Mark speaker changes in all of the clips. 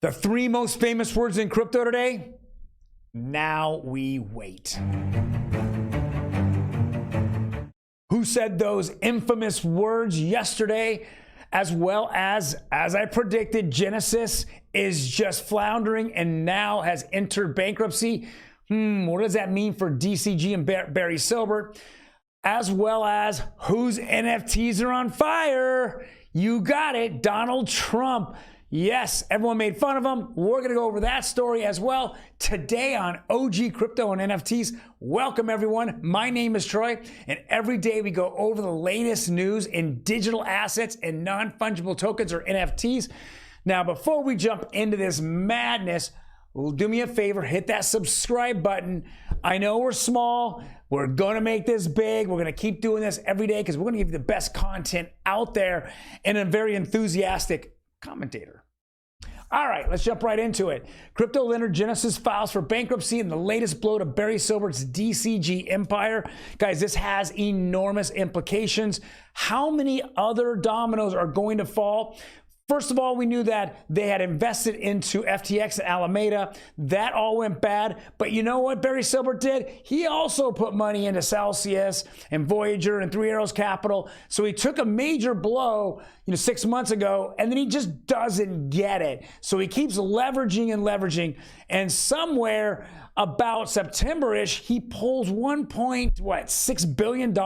Speaker 1: The three most famous words in crypto today. Now we wait. Who said those infamous words yesterday? As well as I predicted, Genesis is just floundering and now has entered bankruptcy. What does that mean for DCG and Barry Silbert? As well as whose NFTs are on fire? You got it, Donald Trump. Yes, everyone made fun of him. We're going to go over that story as well today on OG Crypto and NFTs. Welcome, everyone. My name is Troy, and every day we go over the latest news in digital assets and non-fungible tokens, or NFTs. Now, before we jump into this madness, do me a favor, hit that subscribe button. I know we're small. We're going to make this big. We're going to keep doing this every day because we're going to give you the best content out there and a very enthusiastic commentator. All right, let's jump right into it. Crypto lender Genesis files for bankruptcy in the latest blow to Barry Silbert's DCG empire. Guys, this has enormous implications. How many other dominoes are going to fall? First of all, we knew that they had invested into FTX and Alameda. That all went bad. But you know what Barry Silbert did? He also put money into Celsius and Voyager and Three Arrows Capital. So he took a major blow, 6 months ago, and then he just doesn't get it. So he keeps leveraging and leveraging. And somewhere about September-ish, he pulls $1.6 billion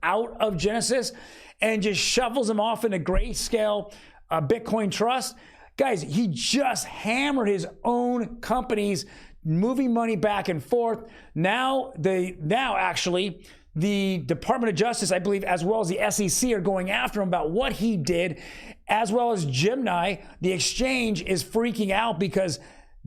Speaker 1: out of Genesis and just shovels them off into Grayscale Bitcoin Trust. Guys, he just hammered his own companies, moving money back and forth. Now actually, the Department of Justice, I believe, as well as the SEC are going after him about what he did, as well as Gemini. The exchange is freaking out because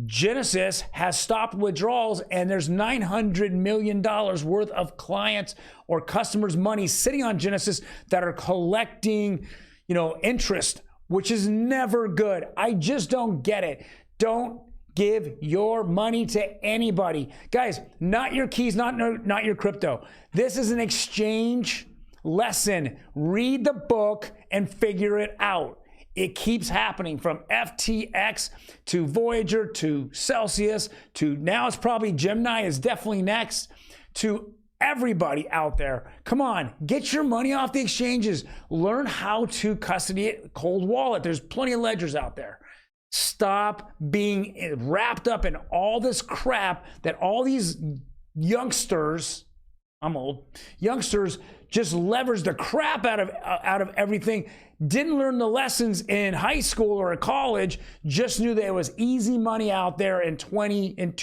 Speaker 1: Genesis has stopped withdrawals and there's $900 million worth of clients or customers' money sitting on Genesis that are collecting, interest, which is never good. I just don't get it. Don't give your money to anybody. Guys, not your keys, not your crypto. This is an exchange lesson. Read the book and figure it out. It keeps happening from FTX to Voyager to Celsius to now it's probably Gemini is definitely next to everybody out there. Come on, get your money off the exchanges. Learn how to custody it, cold wallet. There's plenty of ledgers out there. Stop being wrapped up in all this crap that all these youngsters, I'm old, youngsters just leverage the crap out of everything. Didn't learn the lessons in high school or in college, just knew that it was easy money out there in 2020 and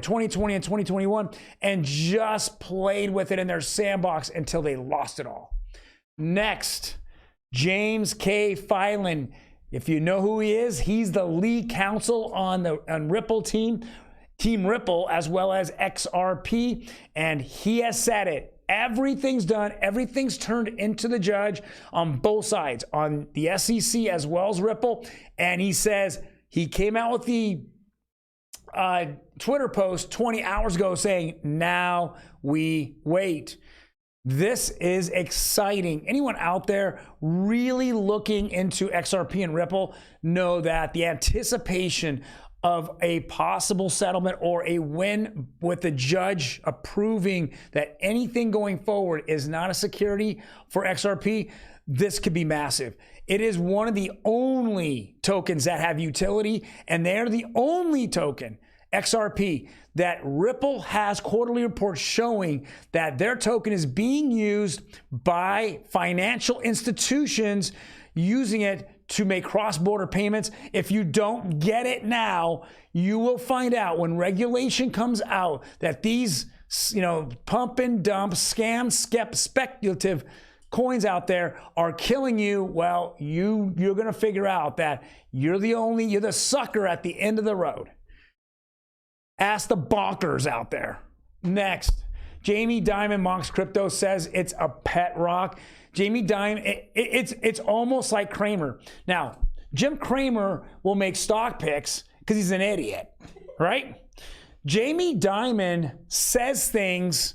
Speaker 1: 2021, and just played with it in their sandbox until they lost it all. Next, James K. Filan. If you know who he is, he's the lead counsel on Ripple Team Ripple, as well as XRP, and he has said it. Everything's done. Everything's turned into the judge on both sides, on the SEC as well as Ripple. And he says he came out with the Twitter post 20 hours ago saying, now we wait. This is exciting. Anyone out there really looking into XRP and Ripple know that the anticipation of a possible settlement or a win with the judge approving that anything going forward is not a security for XRP, this could be massive. It is one of the only tokens that have utility, and they're the only token, XRP, that Ripple has quarterly reports showing that their token is being used by financial institutions using it to make cross-border payments. If you don't get it now, you will find out when regulation comes out that these, pump and dump, scam, speculative coins out there are killing you. Well, you're going to figure out that you're the sucker at the end of the road. Ask the bonkers out there. Next, Jamie Dimon Monks Crypto says it's a pet rock. Jamie Dimon, it's almost like Cramer. Now, Jim Cramer will make stock picks because he's an idiot, right? Jamie Dimon says things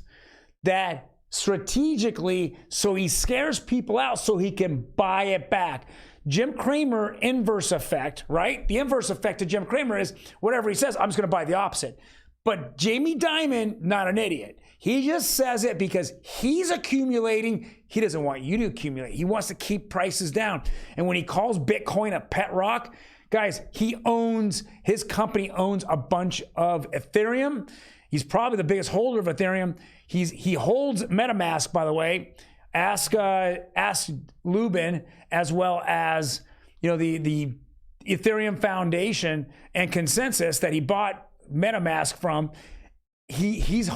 Speaker 1: that strategically, so he scares people out so he can buy it back. Jim Cramer inverse effect, right? The inverse effect of Jim Cramer is whatever he says, I'm just going to buy the opposite. But Jamie Dimon, not an idiot. He just says it because he's accumulating. He doesn't want you to accumulate. He wants to keep prices down. And when he calls Bitcoin a pet rock, guys, his company owns a bunch of Ethereum. He's probably the biggest holder of Ethereum. He holds MetaMask, by the way. Ask Lubin, as well as the Ethereum Foundation and Consensus that he bought MetaMask from. He's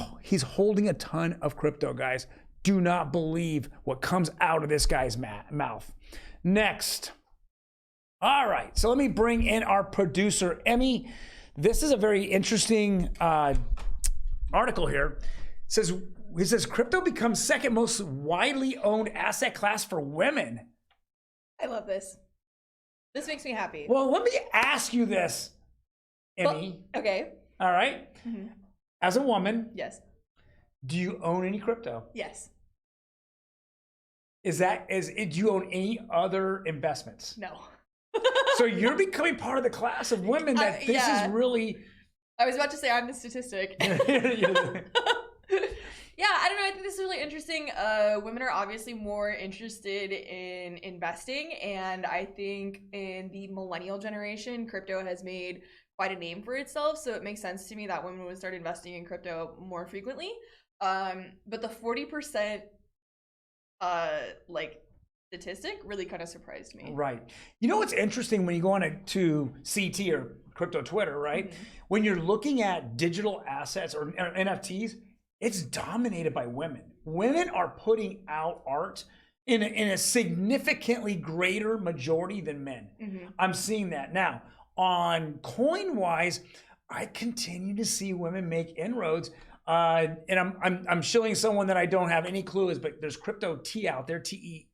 Speaker 1: holding a ton of crypto, guys. Do not believe what comes out of this guy's mouth. Next. All right, so let me bring in our producer, Emi. This is a very interesting article here. It says crypto becomes second most widely owned asset class for women.
Speaker 2: I love this. This makes me happy.
Speaker 1: Well, let me ask you this, Emi.
Speaker 2: Well, okay.
Speaker 1: All right. Mm-hmm. As a woman,
Speaker 2: yes.
Speaker 1: Do you own any crypto?
Speaker 2: Yes.
Speaker 1: Do you own any other investments?
Speaker 2: No.
Speaker 1: So you're becoming part of the class of women that this is really.
Speaker 2: I was about to say I'm the statistic. Yeah, I don't know. I think this is really interesting. Women are obviously more interested in investing, and I think in the millennial generation, crypto has made quite a name for itself. So it makes sense to me that women would start investing in crypto more frequently. But the 40% statistic really kind of surprised me.
Speaker 1: Right. You know what's interesting when you go on to CT or crypto Twitter, right? Mm-hmm. When you're looking at digital assets or NFTs, it's dominated by women. Women are putting out art in a significantly greater majority than men. Mm-hmm. I'm seeing that now. On CoinWise, I continue to see women make inroads. And I'm showing someone that I don't have any clue is, but there's Crypto T out there, T-E.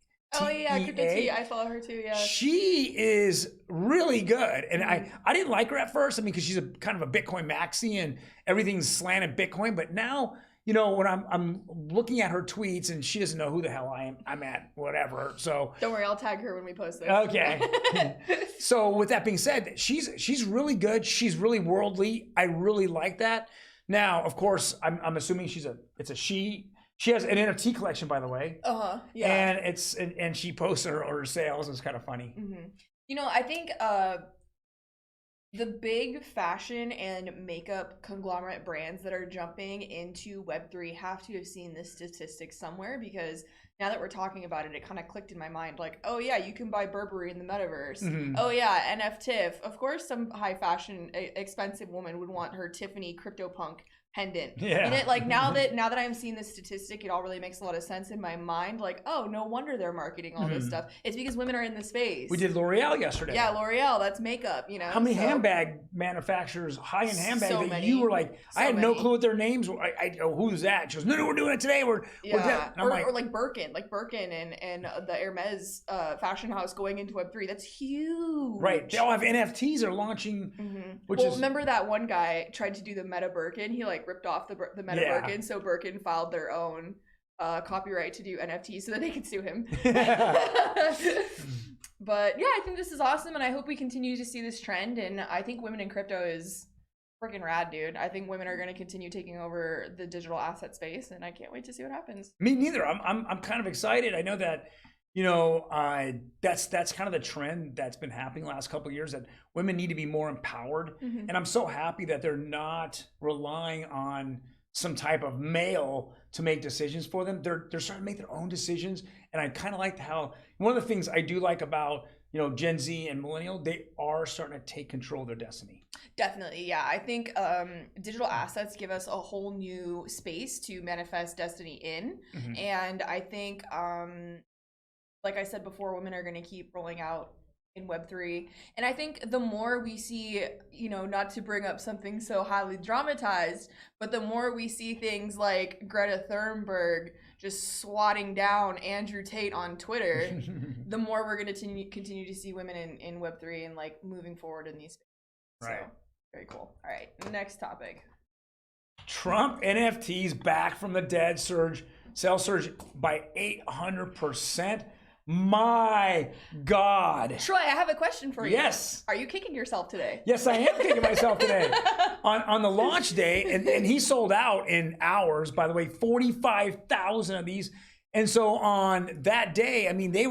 Speaker 2: Oh yeah, Crypto T. I follow her too. Yeah.
Speaker 1: She is really good, and I didn't like her at first. I mean, because she's a kind of a Bitcoin maxi, and everything's slanted Bitcoin. But now, when I'm looking at her tweets, and she doesn't know who the hell I'm at, whatever. So
Speaker 2: don't worry, I'll tag her when we post this.
Speaker 1: Okay. So with that being said, she's really good. She's really worldly. I really like that. Now, of course, I'm assuming it's a she. She has an NFT collection, by the way.
Speaker 2: Yeah.
Speaker 1: And she posts her sales. It's kind of funny.
Speaker 2: Mm-hmm. I think the big fashion and makeup conglomerate brands that are jumping into Web3 have to have seen this statistic somewhere, because now that we're talking about it, it kind of clicked in my mind. Like, oh yeah, you can buy Burberry in the metaverse. Mm-hmm. Oh yeah, NFTiff. Of course, some high fashion, expensive woman would want her Tiffany CryptoPunk pendant. Yeah. And now that I'm seeing this statistic, it all really makes a lot of sense in my mind. Like, oh, no wonder they're marketing all this stuff. It's because women are in the space.
Speaker 1: We did L'Oreal yesterday.
Speaker 2: Yeah, L'Oreal, that's makeup,
Speaker 1: How many handbag manufacturers, high-end handbags that you were like, I had no clue what their names were. I go, who's that? She goes, no, we're doing it today. We're
Speaker 2: or like Birkin and the Hermes fashion house going into Web3. That's huge.
Speaker 1: Right. They all have NFTs they're launching,
Speaker 2: remember that one guy tried to do the Meta Birkin? He ripped off the Meta Birkin, so Birkin filed their own copyright to do NFTs so that they could sue him. But yeah, I think this is awesome, and I hope we continue to see this trend. And I think women in crypto is freaking rad, dude. I think women are going to continue taking over the digital asset space, and I can't wait to see what happens.
Speaker 1: Me neither. I'm kind of excited. I know that that's kind of the trend that's been happening the last couple of years, that women need to be more empowered. Mm-hmm. And I'm so happy that they're not relying on some type of male to make decisions for them. They're starting to make their own decisions. And I kind of like how one of the things I do like about Gen Z and millennial, they are starting to take control of their destiny.
Speaker 2: Definitely, yeah. I think digital assets give us a whole new space to manifest destiny in. Mm-hmm. And I think like I said before, women are going to keep rolling out in Web3. And I think the more we see, not to bring up something so highly dramatized, but the more we see things like Greta Thunberg just swatting down Andrew Tate on Twitter, the more we're going to continue to see women in Web3 and moving forward in these spaces.
Speaker 1: Right.
Speaker 2: So, very cool. All right, next topic.
Speaker 1: Trump NFTs back from the dead, sales surge by 800%. my God.
Speaker 2: Troy, I have a question for you.
Speaker 1: Yes.
Speaker 2: Are you kicking yourself today?
Speaker 1: Yes, I am kicking myself today. On the launch day, and he sold out in hours, by the way, 45,000 of these. And so on that day, I mean, they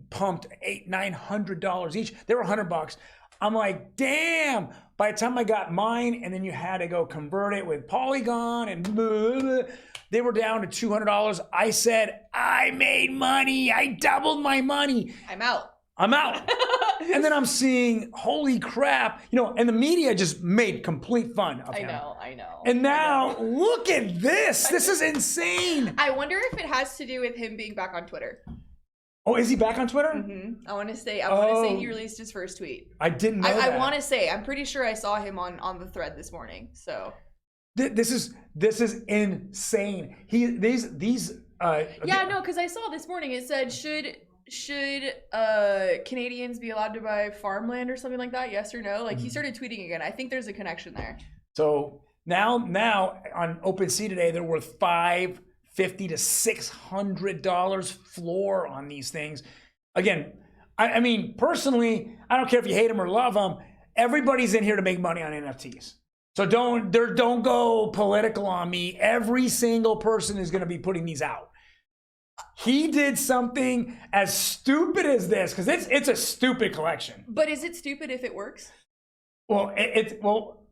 Speaker 1: pumped $900 each. They were $100. I'm like, damn. By the time I got mine, and then you had to go convert it with Polygon and blah, blah, blah, they were down to $200. I said, I made money. I doubled my money.
Speaker 2: I'm out.
Speaker 1: And then I'm seeing, holy crap, and the media just made complete fun of him.
Speaker 2: I know.
Speaker 1: And now look at this. This is insane.
Speaker 2: I wonder if it has to do with him being back on Twitter.
Speaker 1: Oh, is he back on Twitter?
Speaker 2: Mm-hmm. I want to say he released his first tweet.
Speaker 1: I didn't know that.
Speaker 2: I want to say, I'm pretty sure I saw him on the thread this morning. So
Speaker 1: this is insane. Because
Speaker 2: I saw this morning it said should Canadians be allowed to buy farmland or something like that? Yes or no? Like he started tweeting again. I think there's a connection there.
Speaker 1: So now on OpenSea today, they're worth $550 to $600 floor on these things. Again, I mean, personally, I don't care if you hate them or love them. Everybody's in here to make money on NFTs. So don't go political on me. Every single person is going to be putting these out. He did something as stupid as this, because it's a stupid collection.
Speaker 2: But is it stupid if it works?
Speaker 1: Well,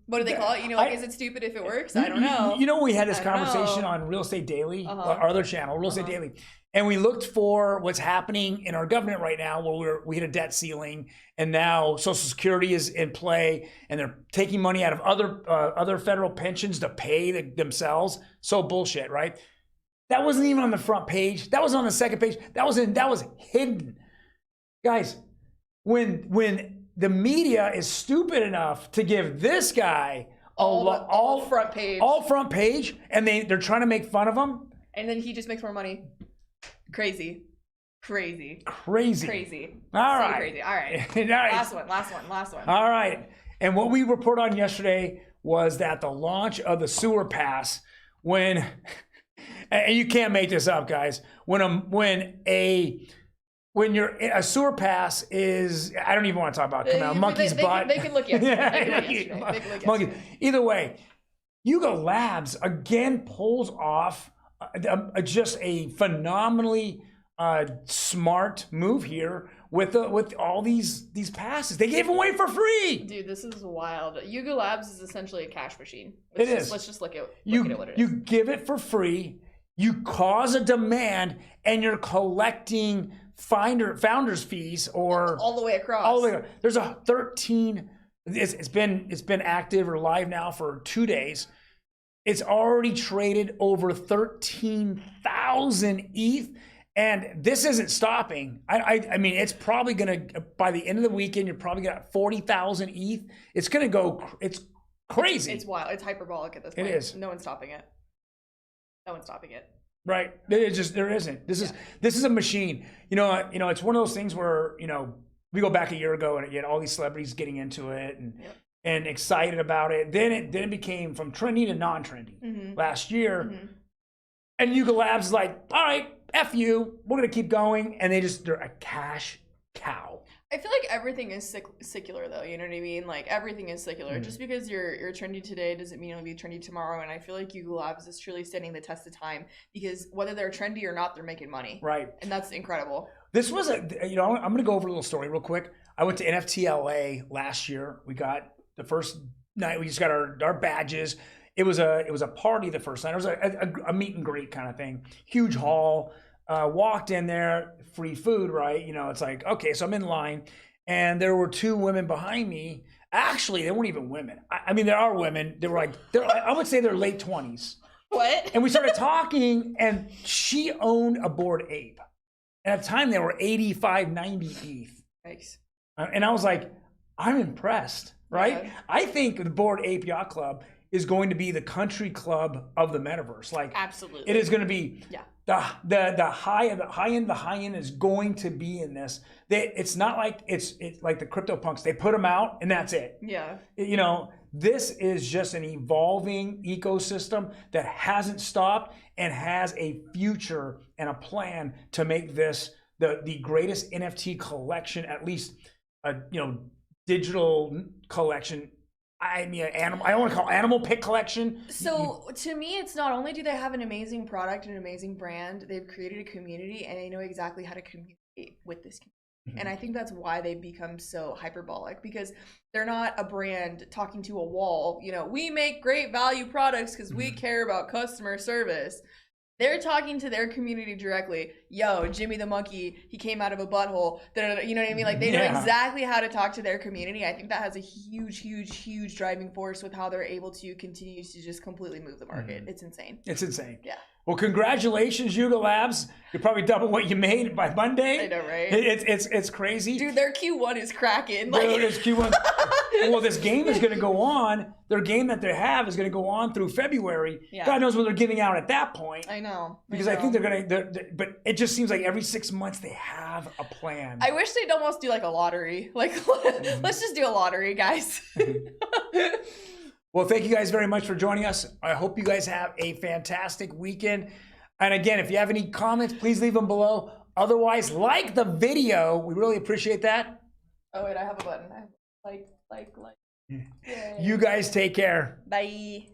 Speaker 2: what do they call it? Is it stupid if it works? I don't know.
Speaker 1: We had this conversation on Real Estate Daily, our other channel, Real Estate Daily, and we looked for what's happening in our government right now, where we hit a debt ceiling, and now Social Security is in play, and they're taking money out of other federal pensions to pay themselves. So bullshit, right? That wasn't even on the front page. That was on the second page. That was hidden, guys. When the media is stupid enough to give this guy all
Speaker 2: front page,
Speaker 1: and they're trying to make fun of him,
Speaker 2: and then he just makes more money. Crazy.
Speaker 1: All right.
Speaker 2: Crazy. All right. Last one.
Speaker 1: All right. And what we reported on yesterday was that the launch of the sewer pass, and you can't make this up, guys. When a sewer pass is, I don't even want to talk about it. Monkey's butt.
Speaker 2: They can look yesterday.
Speaker 1: Monkey. Either way, Yuga Labs again pulls off just a phenomenally smart move here with all these passes. They gave away for free.
Speaker 2: Dude, this is wild. Yuga Labs is essentially a cash machine.
Speaker 1: Let's
Speaker 2: just look at what it is.
Speaker 1: You give it for free. You cause a demand, and you're collecting founders fees
Speaker 2: all the way across.
Speaker 1: There's a 13. It's been active or live now for 2 days. It's already traded over 13,000 ETH, and this isn't stopping. I mean, it's probably gonna, by the end of the weekend, you're probably gonna have 40,000 ETH. It's gonna go. It's crazy.
Speaker 2: It's wild. It's hyperbolic at this point.
Speaker 1: It is.
Speaker 2: No one's stopping it.
Speaker 1: Right. There isn't. This is a machine. It's one of those things where, we go back a year ago and all these celebrities getting into it and excited about it. Then it became from trendy to non-trendy last year. Mm-hmm. And Yuga Labs is like, all right, F you, we're gonna keep going. And they're a cash cow.
Speaker 2: I feel like everything is secular, though. You know what I mean? Like, everything is secular. Mm-hmm. Just because you're trendy today doesn't mean it'll be trendy tomorrow. And I feel like Yuga Labs is truly standing the test of time, because whether they're trendy or not, they're making money.
Speaker 1: Right.
Speaker 2: And that's incredible.
Speaker 1: This was I'm going to go over a little story real quick. I went to NFT LA last year. We got the first night. We just got our badges. It was a party the first night. It was a meet and greet kind of thing. Huge hall. Walked in there, free food, right? It's like, okay, so I'm in line, and there were two women behind me. Actually, they weren't even women. I mean, there are women. They were I would say they're late 20s.
Speaker 2: What?
Speaker 1: And we started talking, and she owned a Bored Ape. And at the time, they were 85, 90 ETH.
Speaker 2: Thanks.
Speaker 1: And I was like, I'm impressed, right?
Speaker 2: Yeah.
Speaker 1: I think the Bored Ape Yacht Club is going to be the country club of the metaverse. Like,
Speaker 2: absolutely,
Speaker 1: it is going to be.
Speaker 2: Yeah.
Speaker 1: The high end is going to be in this. It's not like it's like the CryptoPunks. They put them out and that's it.
Speaker 2: Yeah.
Speaker 1: This is just an evolving ecosystem that hasn't stopped and has a future and a plan to make this the greatest NFT collection, at least digital collection. I mean, animal. I don't want to call it animal pick collection.
Speaker 2: So to me, it's not only do they have an amazing product and an amazing brand, they've created a community and they know exactly how to communicate with this community. And I think that's why they've become so hyperbolic, because they're not a brand talking to a wall. We make great value products because we care about customer service. They're talking to their community directly. Yo, Jimmy the monkey, he came out of a butthole. You know what I mean? Like, they know exactly how to talk to their community. I think that has a huge, huge, huge driving force with how they're able to continue to just completely move the market. It's insane.
Speaker 1: It's insane.
Speaker 2: Yeah.
Speaker 1: Well, congratulations, Yuga Labs. You're probably double what you made by Monday.
Speaker 2: I know, right?
Speaker 1: It's crazy.
Speaker 2: Dude, their Q1 is cracking.
Speaker 1: Dude, it's Q1. Well, this game is going to go on. Their game that they have is going to go on through February.
Speaker 2: Yeah.
Speaker 1: God knows what they're giving out at that point.
Speaker 2: I know.
Speaker 1: Because I think they're going to, but it just seems like every 6 months they have a plan.
Speaker 2: I wish they'd almost do like a lottery. Like, let's just do a lottery, guys.
Speaker 1: Well, thank you guys very much for joining us. I hope you guys have a fantastic weekend. And again, if you have any comments, please leave them below. Otherwise, like the video. We really appreciate that.
Speaker 2: Oh, wait, I have a button. Like.
Speaker 1: You guys take care.
Speaker 2: Bye.